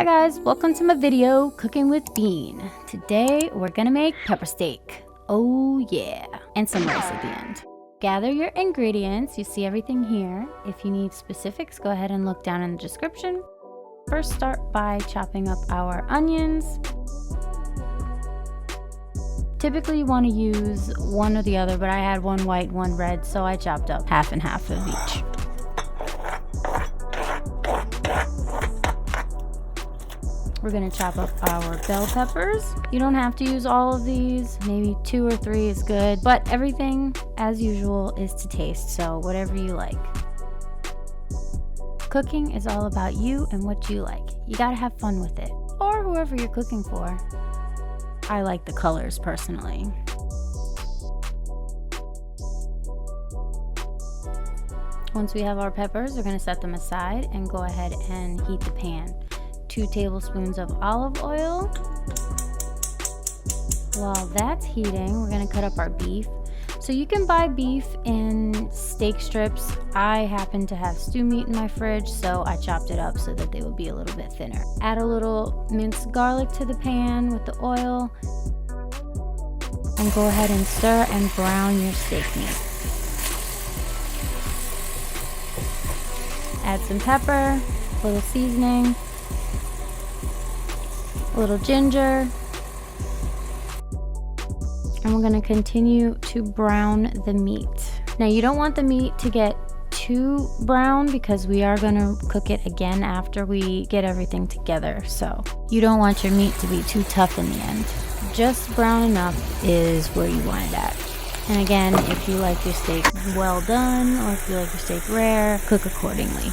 Hi guys, welcome to my video, Cooking with Bean. Today we're gonna make pepper steak. Oh yeah, and some rice at the end. Gather your ingredients, you see everything here. If you need specifics, go ahead and look down in the description. First start by chopping up our onions. Typically you want to use one or the other, but I had one white, one red, so I chopped up half and half of each. We're gonna chop up our bell peppers. You don't have to use all of these, maybe 2 or 3 is good, but everything, as usual, is to taste, so whatever you like. Cooking is all about you and what you like. You gotta have fun with it, or whoever you're cooking for. I like the colors personally. Once we have our peppers, we're gonna set them aside and go ahead and heat the pan. 2 tablespoons of olive oil. While that's heating, we're gonna cut up our beef. So you can buy beef in steak strips. I happen to have stew meat in my fridge, so I chopped it up so that they would be a little bit thinner. Add a little minced garlic to the pan with the oil. And go ahead and stir and brown your steak meat. Add some pepper, a little seasoning, a little ginger, and we're going to continue to brown the meat. Now you don't want the meat to get too brown because we are going to cook it again after we get everything together, so you don't want your meat to be too tough in the end. Just brown enough is where you want it at. And again, if you like your steak well done or if you like your steak rare, cook accordingly.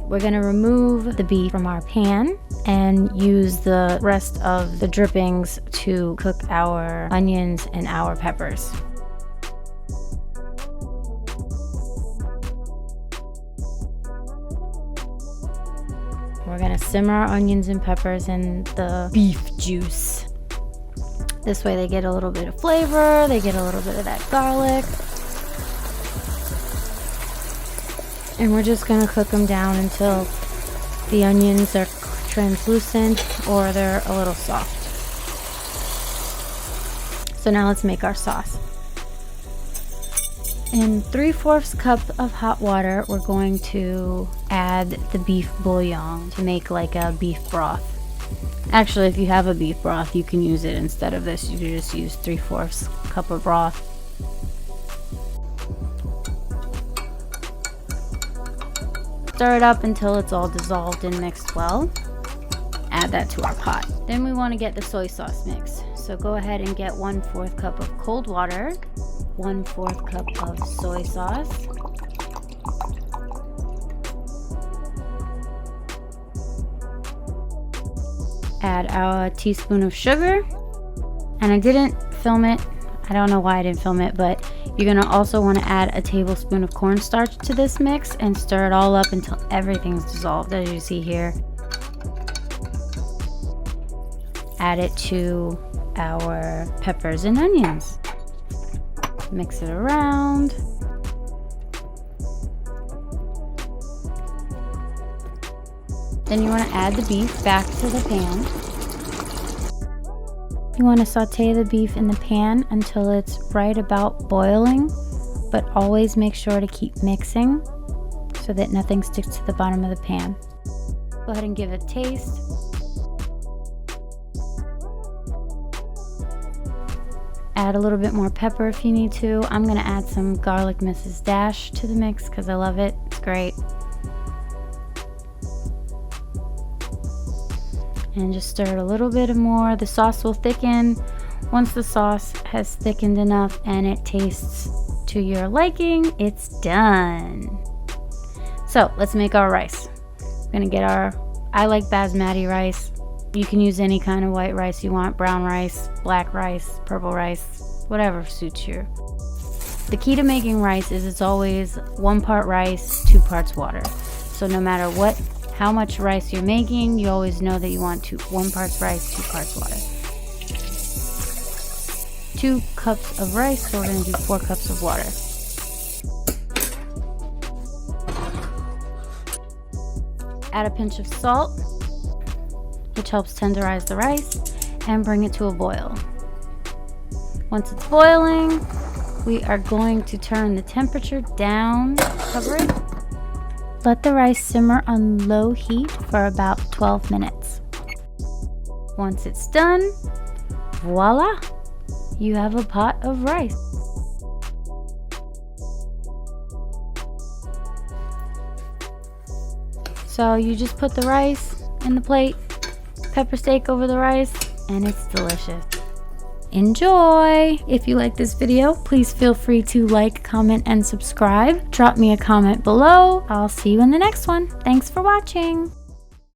We're gonna remove the beef from our pan and use the rest of the drippings to cook our onions and our peppers. We're gonna simmer our onions and peppers in the beef juice. This way they get a little bit of flavor, they get a little bit of that garlic. And we're just gonna cook them down until the onions are translucent or they're a little soft. So now let's make our sauce. In 3/4 cup of hot water, we're going to add the beef bouillon to make like a beef broth. Actually, if you have a beef broth, you can use it instead of this. You can just use 3/4 cup of broth. Stir it up until it's all dissolved and mixed well. Add that to our pot. Then we want to get the soy sauce mix. So go ahead and get 1/4 cup of cold water, 1/4 cup of soy sauce, add a teaspoon of sugar, and I didn't film it. I don't know why I didn't film it, but you're gonna also want to add a tablespoon of cornstarch to this mix and stir it all up until everything's dissolved, as you see here. Add it to our peppers and onions. Mix it around. Then you want to add the beef back to the pan. You want to saute the beef in the pan until it's right about boiling, but always make sure to keep mixing so that nothing sticks to the bottom of the pan. Go ahead and give it a taste. Add a little bit more pepper if you need to. I'm going to add some garlic Mrs. Dash to the mix because I love it. It's great. And just stir it a little bit more. The sauce will thicken. Once the sauce has thickened enough and it tastes to your liking, it's done. So let's make our rice. We're gonna get I like basmati rice. You can use any kind of white rice you want, brown rice, black rice, purple rice, whatever suits you. The key to making rice is it's always 1 part rice, 2 parts water. So no matter how much rice you're making, you always know that you want 1 part rice, 2 parts water. 2 cups of rice, so we're going to do 4 cups of water. Add a pinch of salt, which helps tenderize the rice, and bring it to a boil. Once it's boiling, we are going to turn the temperature down, cover it. Let the rice simmer on low heat for about 12 minutes. Once it's done, voila, you have a pot of rice. So you just put the rice in the plate, pepper steak over the rice, and it's delicious. Enjoy! If you like this video, please feel free to like, comment, and subscribe. Drop me a comment below. I'll see you in the next one. Thanks for watching.